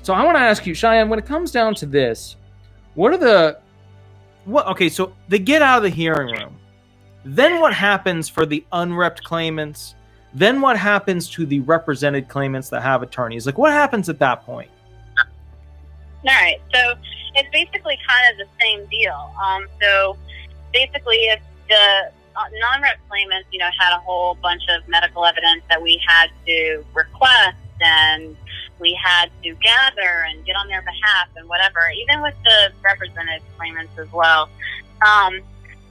So I want to ask you, Cheyenne, when it comes down to this, so they get out of the hearing room. Then what happens for the unrepped claimants? Then what happens to the represented claimants that have attorneys? Like, what happens at that point? All right. So it's basically kind of the same deal. So basically, if the non-rep claimants, had a whole bunch of medical evidence that we had to request and we had to gather and get on their behalf and whatever, even with the represented claimants as well,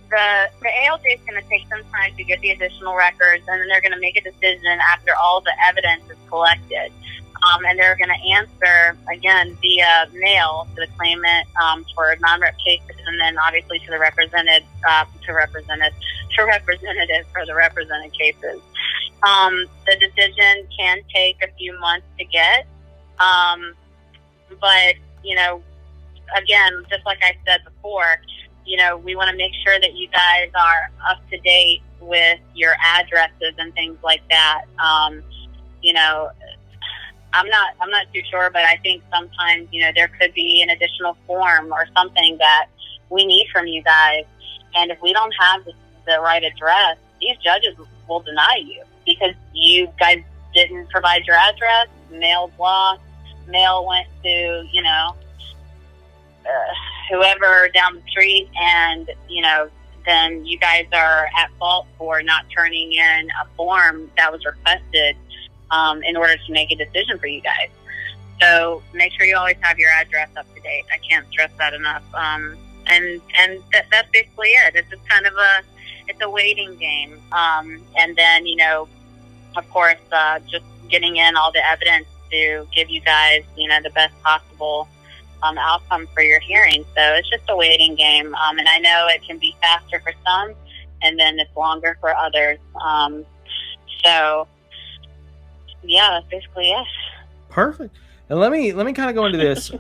the ALJ is going to take some time to get the additional records, and then they're going to make a decision after all the evidence is collected. And they're going to answer, again, via mail to the claimant for non-rep cases, and then obviously to the representative for the represented cases. The decision can take a few months to get. But, again, just like I said before, we want to make sure that you guys are up to date with your addresses and things like that. I'm not too sure, but I think sometimes, there could be an additional form or something that we need from you guys. And if we don't have the right address, these judges will deny you because you guys didn't provide your address, mail's lost, mail went to, whoever down the street, and, then you guys are at fault for not turning in a form that was requested in order to make a decision for you guys. So make sure you always have your address up to date. I can't stress that enough. And that's basically it. It's just kind of it's a waiting game. And then, of course, just getting in all the evidence to give you guys, the best possible outcome for your hearing. So it's just a waiting game. And I know it can be faster for some, and then it's longer for others. So yeah, that's basically it. Perfect. And let me kind of go into this.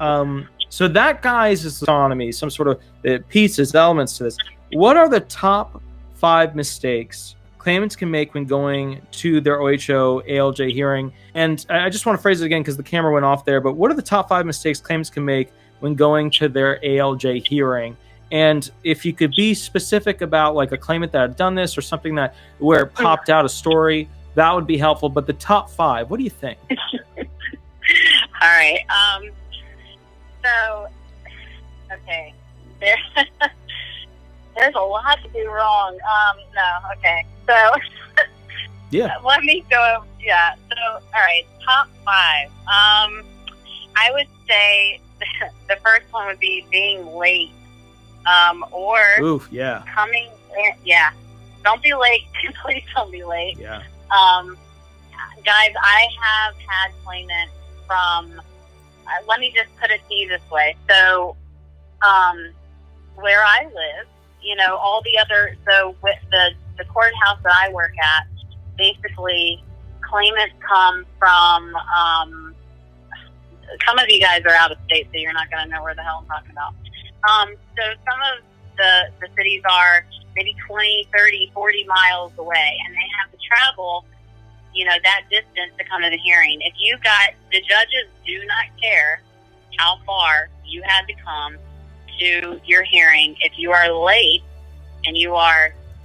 So that guy's autonomy, some sort of pieces, elements to this. What are the top 5 mistakes claimants can make when going to their OHO ALJ hearing? And I just want to phrase it again because the camera went off there, but what are the top 5 mistakes claimants can make when going to their ALJ hearing? And if you could be specific about like a claimant that had done this or something where it popped out a story, that would be helpful. But the top 5, what do you think? All right. So, okay. There's a lot to do wrong. No, okay. So, yeah. Let me go. Yeah. So, all right. Top 5. I would say the first one would be being late. Or Oof, yeah. Coming in. Yeah. Don't be late. Please don't be late. Yeah. Guys, I have had claimants from, let me just put it to you this way. So, where I live, all the other, so with the courthouse that I work at, basically claimants come from, some of you guys are out of state, so you're not going to know where the hell I'm talking about. So some of the cities are maybe 20, 30, 40 miles away, and they have to travel, that distance to come to the hearing. If the judges do not care how far you had to come to your hearing. If you are late and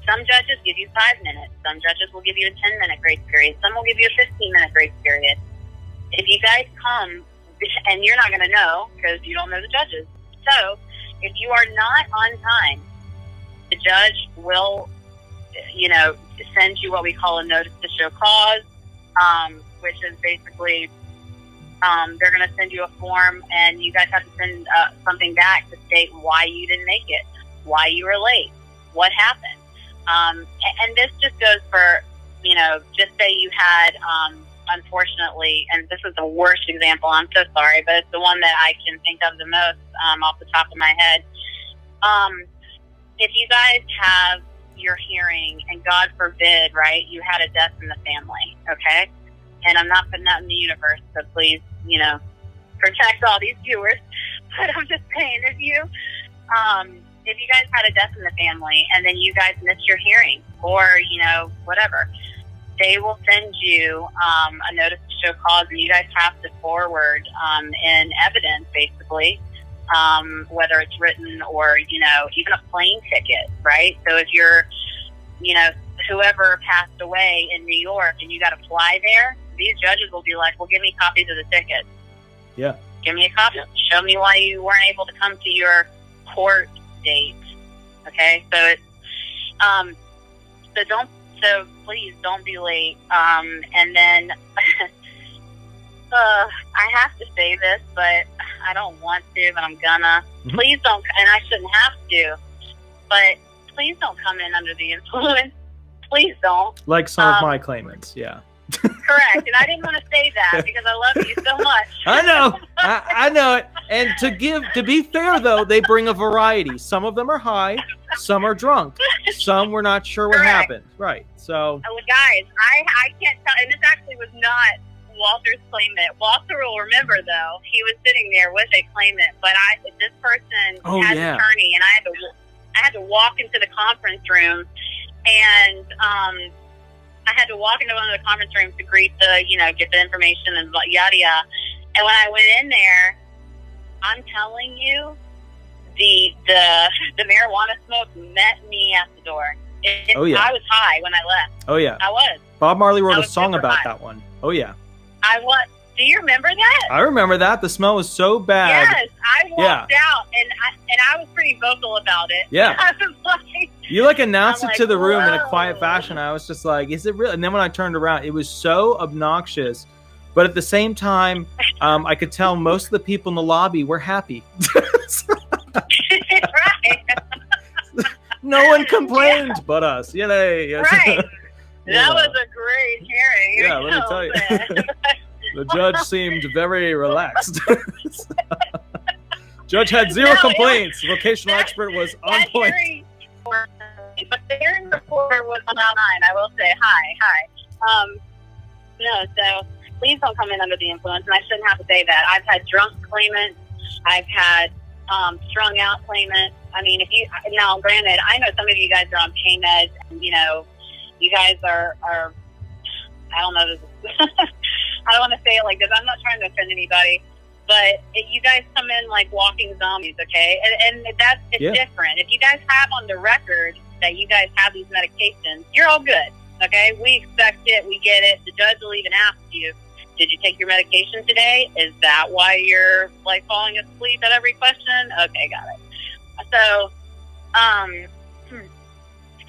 some judges give you 5 minutes, some judges will give you a 10-minute grace period, some will give you a 15-minute grace period. If you guys come, and you're not going to know because you don't know the judges. So if you are not on time, the judge will, send you what we call a notice to show cause, which is basically they're going to send you a form, and you guys have to send something back to state why you didn't make it, why you were late, what happened. And this just goes for, just say you had, unfortunately, and this is the worst example, I'm so sorry, but it's the one that I can think of the most off the top of my head. If you guys have your hearing, and God forbid, right, you had a death in the family, okay? And I'm not putting that in the universe, so please, protect all these viewers. But I'm just saying, if you guys had a death in the family, and then you guys missed your hearing, or, whatever, they will send you a notice to show cause, and you guys have to forward in evidence, basically, whether it's written or, you know, even a plane ticket, right? So if you're, you know, whoever passed away in New York and you got to fly there, these judges will be like, well, give me copies of the ticket. Yeah. Give me a copy. Show me why you weren't able to come to your court date. Okay? So it's, so please don't be late. And then, I have to say this, but I don't want to, but I'm gonna. Mm-hmm. Please don't, and I shouldn't have to, but please don't come in under the influence. Please don't. Like some of my claimants, yeah. Correct, and I didn't want to say that because I love you so much. I know, I know it. And to be fair though, they bring a variety. Some of them are high, some are drunk, some we're not sure what Correct. happened. Right. So, guys, I can't tell, and this actually was not Walter's claimant. Walter will remember though, he was sitting there with a claimant, but this person had an attorney, and I had to walk into the conference room, and I had to walk into one of the conference rooms to greet the, you know, get the information and yada yada. And when I went in there, I'm telling you, the marijuana smoke met me at the door. Oh yeah, I was high when I left. Oh yeah, I was. Bob Marley wrote a song super about high. that one. Oh yeah. I was. Do you remember that? I remember that. The smell was so bad. Yes, I walked out, and I was pretty vocal about it. Yeah. I was like, You like announced I'm it to like, the room in a whoa. quiet fashion. I was just like, is it real? And then when I turned around, it was so obnoxious. But at the same time, I could tell most of the people in the lobby were happy. right. No one complained but us. Yay. Yes. Right. Yeah. That was a great hearing. Yeah, let me tell you. The judge seemed very relaxed. Judge had zero complaints. Vocational expert was on point. But the hearing reporter was on 9. I will say hi. No, so please don't come in under the influence, and I shouldn't have to say that. I've had drunk claimants. I've had strung out claimants. I mean, now granted, I know some of you guys are on pain meds, and you know, you guys are I don't know, I don't want to say it like this. I'm not trying to offend anybody, but you guys come in like walking zombies, okay? And it's different. If you guys have on the record that you guys have these medications, you're all good, okay? We expect it. We get it. The judge will even ask you, did you take your medication today? Is that why you're like falling asleep at every question? Okay, got it.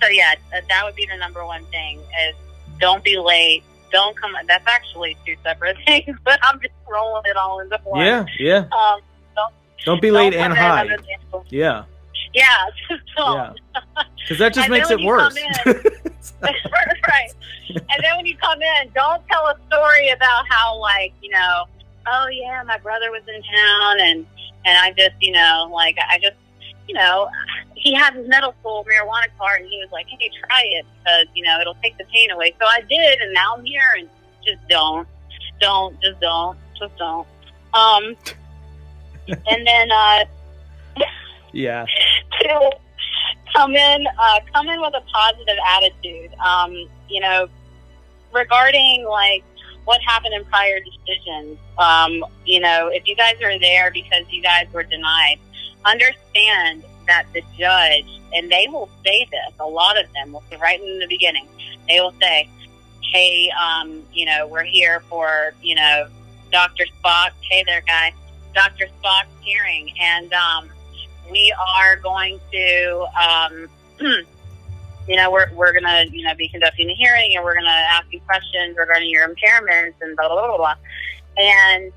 So yeah, that would be the number one thing is don't be late. Don't come. That's actually 2 separate things, but I'm just rolling it all into one. Yeah. Don't be late and high. Yeah. Yeah, just don't. Because that just makes it worse. Right. And then when you come in, don't tell a story about how, like, you know, oh yeah, my brother was in town and I just, you know, like, you know, he had his medical marijuana card and he was like, hey, try it because, you know, it'll take the pain away. So I did, and now I'm here, and just don't. And then, yeah. To come in with a positive attitude. You know, regarding like what happened in prior decisions. You know, if you guys are there because you guys were denied, understand that the judge, and they will say this, a lot of them will say right in the beginning, they will say, hey, you know, we're here for, you know, Dr. Spock, hey there, guy, Dr. Spock's hearing, and we are going to, you know, we're going to, you know, be conducting a hearing, and we're going to ask you questions regarding your impairments and blah, blah, blah, blah, blah. And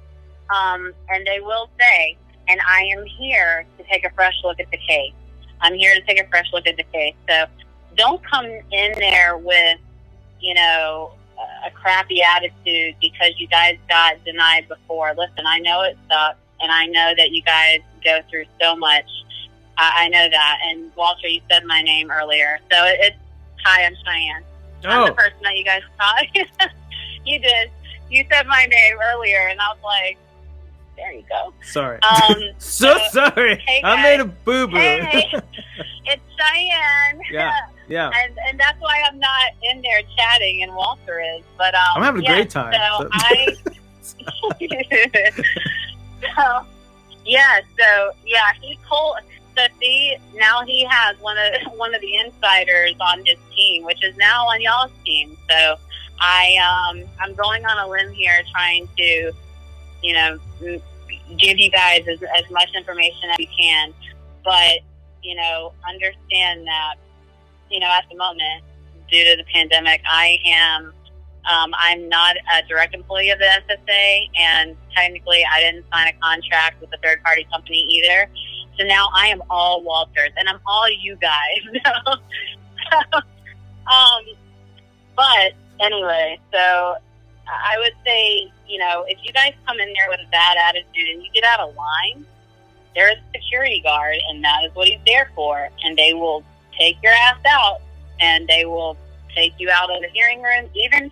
they will say, and I am here to take a fresh look at the case. I'm here to take a fresh look at the case. So don't come in there with, you know, a crappy attitude because you guys got denied before. Listen, I know it sucks, and I know that you guys go through so much. I know that. And Walter, you said my name earlier. So it's, hi, I'm Cheyenne. I'm the person that you guys thought. You did. You said my name earlier, and I was like, there you go. Sorry. So sorry. Hey I made a boo-boo. Hey, it's Cheyenne. Yeah. Yeah. And that's why I'm not in there chatting, and Walter is. But I'm having a great time. So I. He pulled. So see, now he has one of the insiders on his team, which is now on y'all's team. So I'm going on a limb here, trying to, give you guys as much information as you can, but understand that, at the moment, due to the pandemic, I'm not a direct employee of the SSA, and technically I didn't sign a contract with a third-party company either. So now I am all Walters, and I'm all you guys. But anyway, so I would say, if you guys come in there with a bad attitude and you get out of line, there is a security guard, and that is what he's there for. And they will take your ass out, and they will take you out of the hearing room, even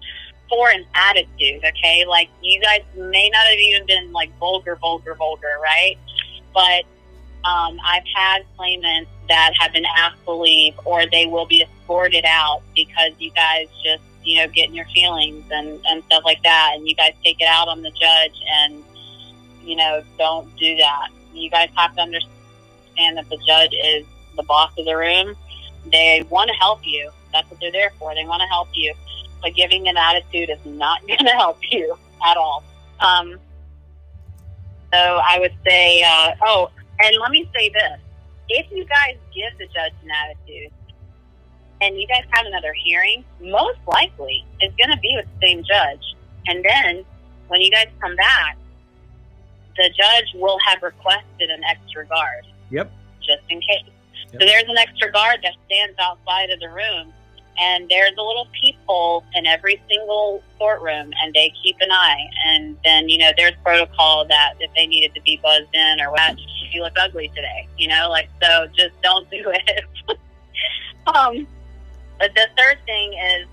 for an attitude, okay? Like, you guys may not have even been, like, vulgar, right? But I've had claimants that have been asked to leave, or they will be escorted out because you guys just, get in your feelings and stuff like that, and you guys take it out on the judge, and, don't do that. You guys have to understand that the judge is the boss of the room. They want to help you. That's what they're there for. They want to help you. But giving an attitude is not going to help you at all. So I would say, and let me say this. If you guys give the judge an attitude and you guys have another hearing, most likely it's going to be with the same judge. And then when you guys come back, the judge will have requested an extra guard. Yep. Just in case. Yep. So there's an extra guard that stands outside of the room, and there's a little peephole in every single courtroom, and they keep an eye. And then, there's protocol that if they needed to be buzzed in or what, you look ugly today, so just don't do it. But the third thing is,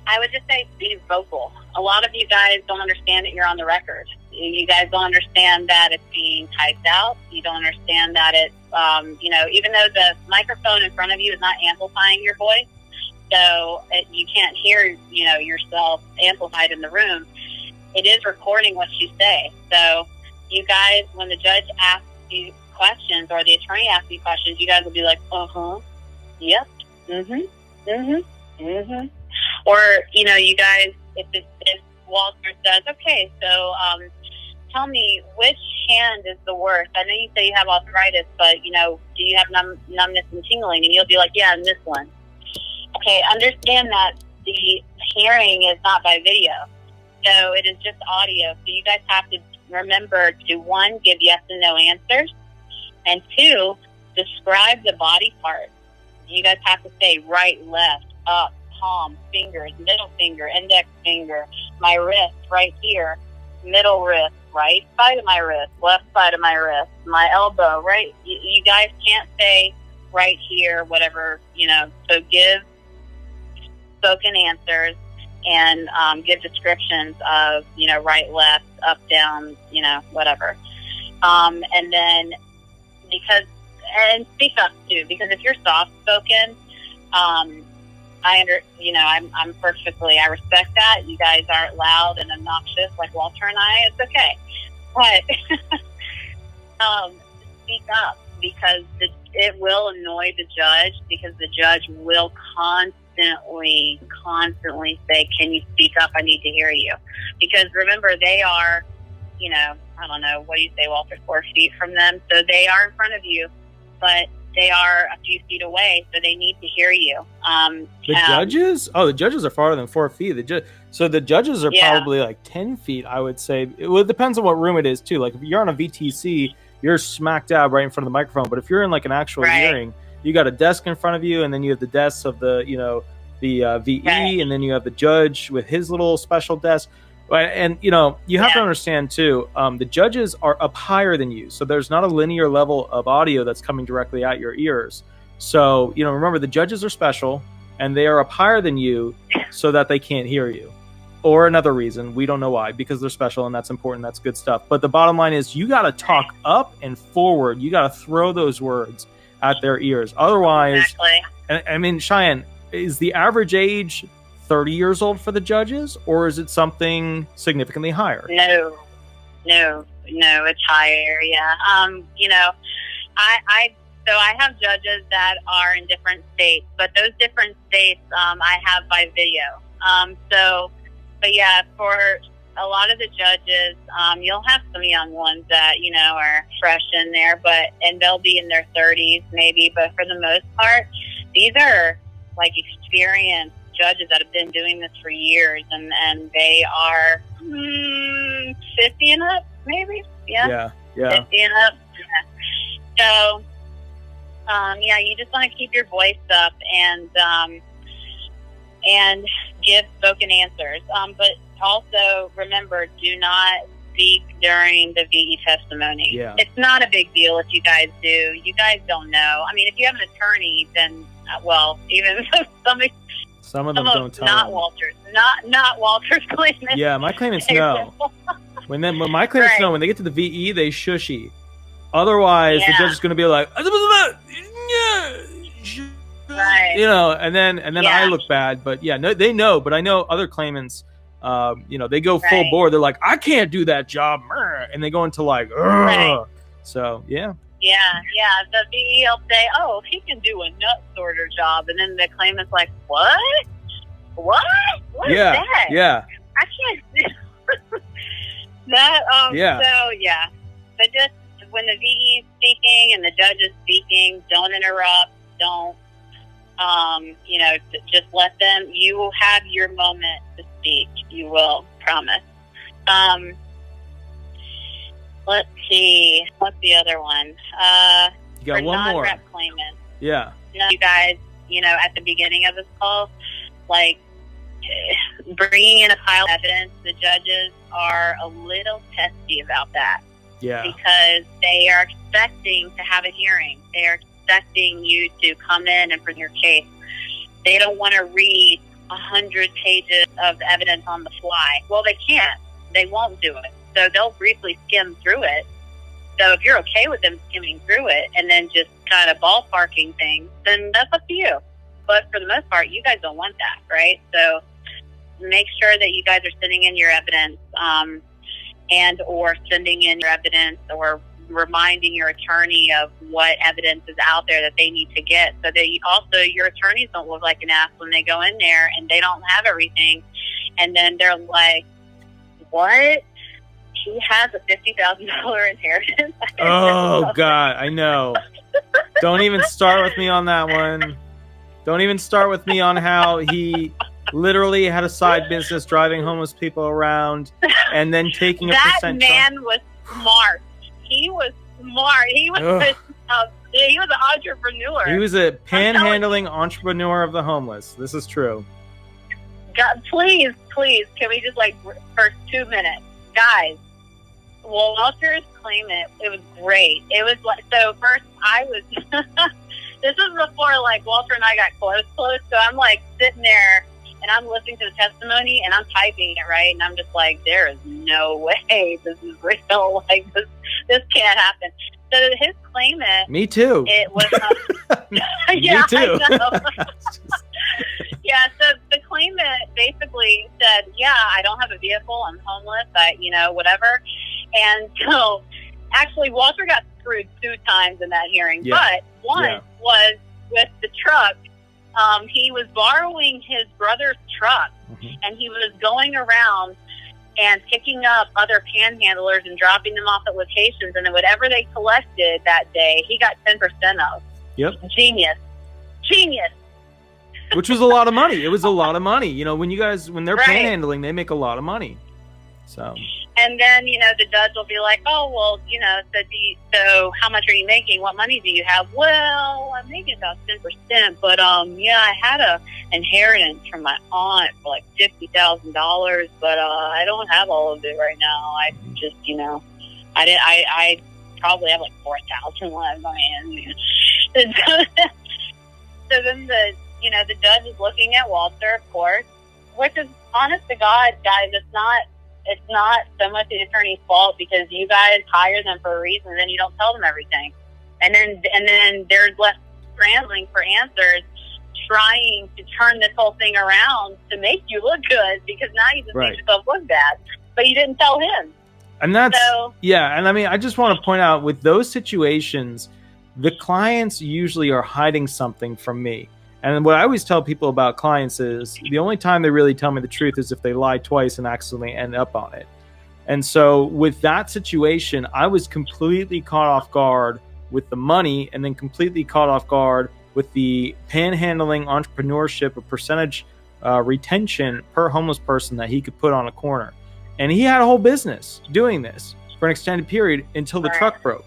I would just say be vocal. A lot of you guys don't understand that you're on the record. You guys don't understand that it's being typed out. You don't understand that it's, even though the microphone in front of you is not amplifying your voice, so you can't hear, yourself amplified in the room, it is recording what you say. So you guys, when the judge asks you questions or the attorney asks you questions, you guys will be like, yep, Or, you guys, if Walter says, okay, so tell me, which hand is the worst? I know you say you have arthritis, but, do you have numbness and tingling? And you'll be like, yeah, in this one. Okay, understand that the hearing is not by video. So it is just audio. So you guys have to remember to, one, give yes and no answers, and two, describe the body parts. You guys have to say right, left, up, palm, fingers, middle finger, index finger, my wrist right here, middle wrist, right side of my wrist, left side of my wrist, my elbow, right? You guys can't say right here, whatever, so give spoken answers and give descriptions of, right, left, up, down, whatever. And then and speak up too, because if you're soft spoken, I'm perfectly, I respect that. You guys aren't loud and obnoxious like Walter and I. It's okay. But speak up, because it will annoy the judge, because the judge will constantly say, can you speak up? I need to hear you. Because remember, they are, I don't know, what do you say, Walter, 4 feet from them? So they are in front of you, but they are a few feet away, so they need to hear you. Judges? Oh, the judges are farther than 4 feet. So the judges are probably like 10 feet, I would say. It depends on what room it is, too. Like, if you're on a VTC, you're smack dab right in front of the microphone. But if you're in, like, an actual hearing, you got a desk in front of you, and then you have the desks of the, the VE, and then you have the judge with his little special desk. And, you have to understand, too, the judges are up higher than you. So there's not a linear level of audio that's coming directly at your ears. So, remember, the judges are special, and they are up higher than you so that they can't hear you. Or another reason, we don't know why, because they're special, and that's important. That's good stuff. But the bottom line is, you got to talk up and forward. You got to throw those words at their ears. Otherwise, I mean, Cheyenne, is the average age 30 years old for the judges, or is it something significantly higher? No, it's higher. Yeah. You know, so I have judges that are in different states, but those different states, I have by video. But yeah, for a lot of the judges, you'll have some young ones that, you know, are fresh in there, and they'll be in their 30s maybe, but for the most part, these are like experienced judges that have been doing this for years, and they are 50 and up, maybe. Yeah. 50 and up. Yeah. So, yeah, you just want to keep your voice up and give spoken answers. But also remember, do not speak during the VE testimony. Yeah. It's not a big deal if you guys do. You guys don't know. I mean, if you have an attorney, then even some of them don't tell. Not Walter's, not Walter's claimants. Yeah, my claimants know. When my claimants know, when they get to the VE, they shushy. Otherwise, the judge is going to be like, right. You know, and then I look bad. But yeah, no, they know. But I know other claimants, you know, they go full bore. They're like, I can't do that job, and they go into like, so yeah. Yeah. The VE will say, "Oh, he can do a nut sorter job," and then the claimant's like, "What? What is that? Yeah. I can't do that." So yeah, but just when the VE is speaking and the judge is speaking, don't interrupt. Don't, you know, just let them. You will have your moment to speak. You will, promise. Let's see. What's the other one? You got one more. Non-rep claimants. Yeah. You guys, you know, at the beginning of this call, like bringing in a pile of evidence, the judges are a little testy about that. Yeah. Because they are expecting to have a hearing. They are expecting you to come in and bring your case. They don't want to read 100 pages of evidence on the fly. Well, they can't. They won't do it. So they'll briefly skim through it. So if you're okay with them skimming through it and then just kind of ballparking things, then that's up to you. But for the most part, you guys don't want that, right? So make sure that you guys are sending in your evidence and or sending in your evidence or reminding your attorney of what evidence is out there that they need to get, so that your attorneys don't look like an ass when they go in there and they don't have everything. And then they're like, what? He has a $50,000 inheritance? Oh, God, I know. Don't even start with me on that one. Don't even start with me on how he literally had a side business driving homeless people around and then taking a percent. That man was smart. He was smart. He was an entrepreneur. He was a panhandling entrepreneur of the homeless. This is true. God, please, can we just for 2 minutes, guys? Walter's claimant, it was great. It was so first I was. This was before Walter and I got close. So I'm sitting there and I'm listening to the testimony and I'm typing it, right, and I'm just like, there is no way this is real. This can't happen. So his claimant. Me too. It was. Me too. I know. Yeah. So the claimant basically said, "Yeah, I don't have a vehicle. I'm homeless. Whatever." And so, actually, Walter got screwed 2 times in that hearing. Yeah. But one was with the truck. He was borrowing his brother's truck, and he was going around and picking up other panhandlers and dropping them off at locations, and then whatever they collected that day, he got 10% of. Yep. Genius. Which was a lot of money. It was a lot of money. When they're panhandling, they make a lot of money. So. And then, the judge will be like, oh, well, so how much are you making? What money do you have? Well, I'm making about 10%, but, I had a inheritance from my aunt for $50,000, but, I don't have all of it right now. I just, I probably have 4,000 left on hand. So then the judge is looking at Walter, of course, which is, honest to God, guys, it's not so much the attorney's fault, because you guys hire them for a reason, and then you don't tell them everything. And then there's less scrambling for answers trying to turn this whole thing around to make you look good, because now you just Right. make yourself look bad, but you didn't tell him. And that's, So, yeah. And I mean, I just want to point out with those situations, the clients usually are hiding something from me. And what I always tell people about clients is the only time they really tell me the truth is if they lie twice and accidentally end up on it. And so with that situation, I was completely caught off guard with the money, and then completely caught off guard with the panhandling entrepreneurship or percentage retention per homeless person that he could put on a corner. And he had a whole business doing this for an extended period until the truck broke.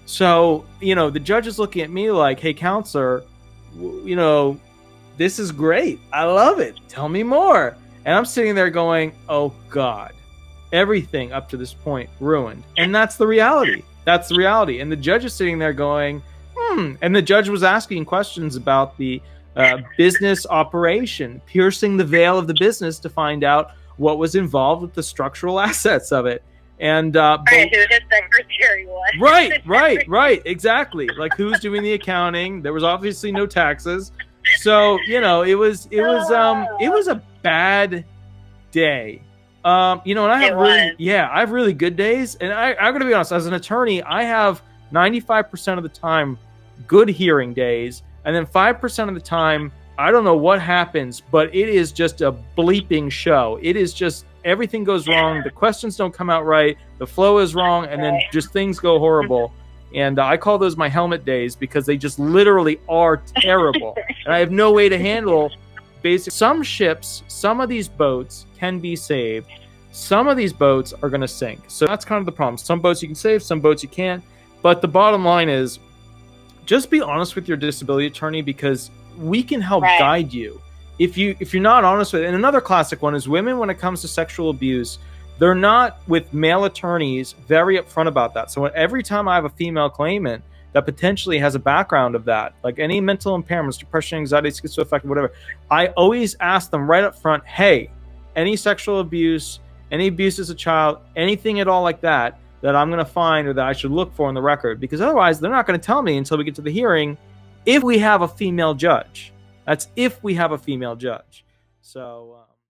So, you know, the judge is looking at me like, hey, counselor, you know, this is great. I love it. Tell me more. And I'm sitting there going, oh, God, everything up to this point ruined. And that's the reality. That's the reality. And the judge is sitting there going, And the judge was asking questions about the business operation, piercing the veil of the business to find out what was involved with the structural assets of it. And who his secretary was. Right, exactly. Like, who's doing the accounting? There was obviously no taxes, so you know it was a bad day. You know, and I have really good days, and I'm gonna be honest. As an attorney, I have 95% of the time good hearing days, and then 5% of the time I don't know what happens, but it is just a bleeping show. It is just everything goes wrong. The questions don't come out right. The flow is wrong, and then just things go horrible. And I call those my helmet days because they just literally are terrible. And I have no way to handle basic. Some ships, some of these boats can be saved. Some of these boats are going to sink. So that's kind of the problem. Some boats you can save, some boats you can't. But the bottom line is just be honest with your disability attorney, because we can help guide you. If you're not honest with it. And another classic one is women, when it comes to sexual abuse, they're not with male attorneys very upfront about that. So every time I have a female claimant that potentially has a background of that, like any mental impairments, depression, anxiety, schizoaffective, whatever, I always ask them right up front, hey, any sexual abuse, any abuse as a child, anything at all like that I'm going to find or that I should look for in the record, because otherwise they're not going to tell me until we get to the hearing if we have a female judge. That's if we have a female judge. So